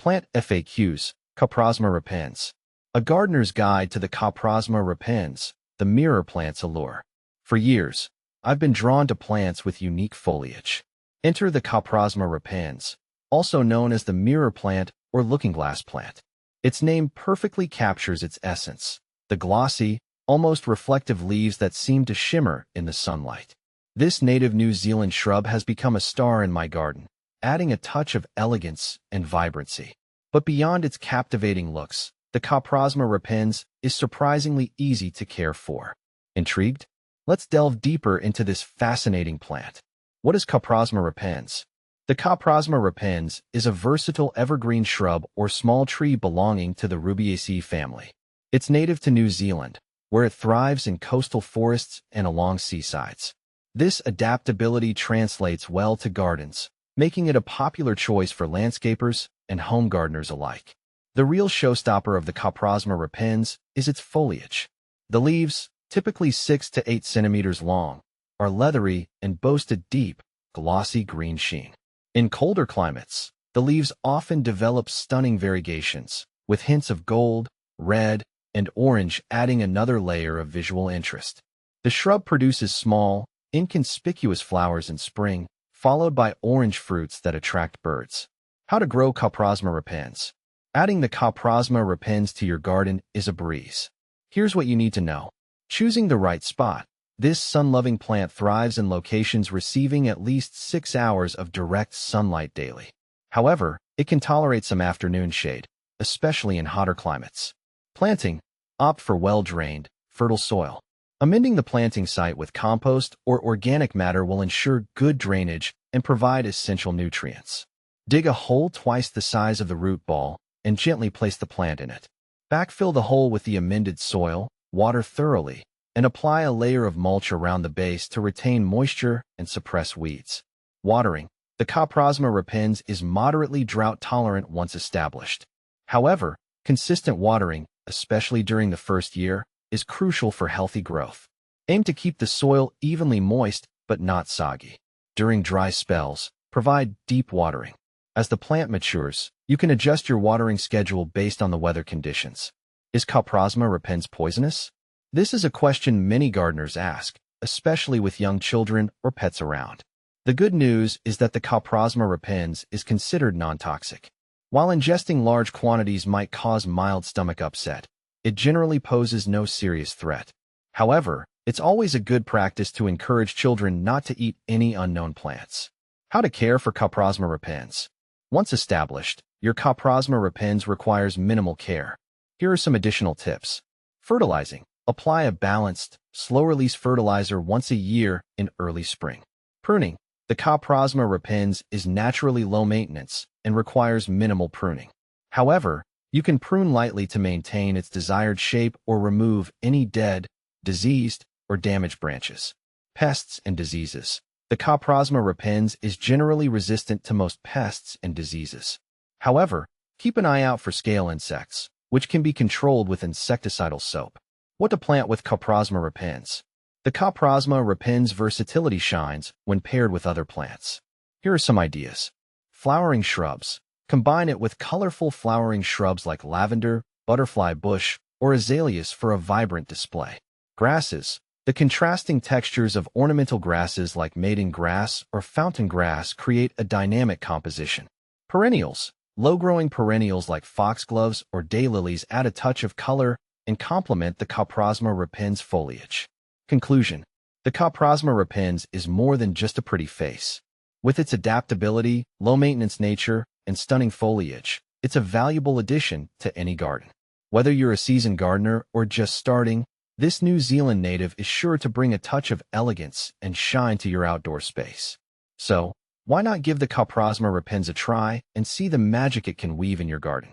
Plant FAQs, Coprosma repens. A gardener's guide to the Coprosma repens, the mirror plant's allure. For years, I've been drawn to plants with unique foliage. Enter the Coprosma repens, also known as the mirror plant or looking-glass plant. Its name perfectly captures its essence, the glossy, almost reflective leaves that seem to shimmer in the sunlight. This native New Zealand shrub has become a star in my garden, adding a touch of elegance and vibrancy. But beyond its captivating looks, the Coprosma repens is surprisingly easy to care for. Intrigued? Let's delve deeper into this fascinating plant. What is Coprosma repens? The Coprosma repens is a versatile evergreen shrub or small tree belonging to the Rubiaceae family. It's native to New Zealand, where it thrives in coastal forests and along seasides. This adaptability translates well to gardens, making it a popular choice for landscapers and home gardeners alike. The real showstopper of the Coprosma repens is its foliage. The leaves, typically 6 to 8 centimeters long, are leathery and boast a deep, glossy green sheen. In colder climates, the leaves often develop stunning variegations, with hints of gold, red, and orange adding another layer of visual interest. The shrub produces small, inconspicuous flowers in spring, followed by orange fruits that attract birds. How to grow Coprosma repens. Adding the Coprosma repens to your garden is a breeze. Here's what you need to know. Choosing the right spot. This sun-loving plant thrives in locations receiving at least 6 hours of direct sunlight daily. However, it can tolerate some afternoon shade, especially in hotter climates. Planting. Opt for well-drained, fertile soil. Amending the planting site with compost or organic matter will ensure good drainage and provide essential nutrients. Dig a hole twice the size of the root ball and gently place the plant in it. Backfill the hole with the amended soil, water thoroughly, and apply a layer of mulch around the base to retain moisture and suppress weeds. Watering. The Coprosma repens is moderately drought-tolerant once established. However, consistent watering, especially during the first year, is crucial for healthy growth. Aim to keep the soil evenly moist but not soggy. During dry spells, provide deep watering. As the plant matures, you can adjust your watering schedule based on the weather conditions. Is Coprosma repens poisonous? This is a question many gardeners ask, especially with young children or pets around. The good news is that the Coprosma repens is considered non-toxic. While ingesting large quantities might cause mild stomach upset, it generally poses no serious threat. However, it's always a good practice to encourage children not to eat any unknown plants. How to care for Coprosma repens. Once established, your Coprosma repens requires minimal care. Here are some additional tips. Fertilizing. Apply a balanced, slow-release fertilizer once a year in early spring. Pruning. The Coprosma repens is naturally low maintenance and requires minimal pruning. However, you can prune lightly to maintain its desired shape or remove any dead, diseased, or damaged branches. Pests and diseases. The Coprosma repens is generally resistant to most pests and diseases. However, keep an eye out for scale insects, which can be controlled with insecticidal soap. What to plant with Coprosma repens. The Coprosma repens versatility shines when paired with other plants. Here are some ideas. Flowering shrubs. Combine it with colorful flowering shrubs like lavender, butterfly bush, or azaleas for a vibrant display. Grasses. The contrasting textures of ornamental grasses like maiden grass or fountain grass create a dynamic composition. Perennials. Low-growing perennials like foxgloves or daylilies add a touch of color and complement the Coprosma repens foliage. Conclusion. The Coprosma repens is more than just a pretty face. With its adaptability, low-maintenance nature, and stunning foliage, it's a valuable addition to any garden. Whether you're a seasoned gardener or just starting, this New Zealand native is sure to bring a touch of elegance and shine to your outdoor space. So, why not give the Coprosma repens a try and see the magic it can weave in your garden?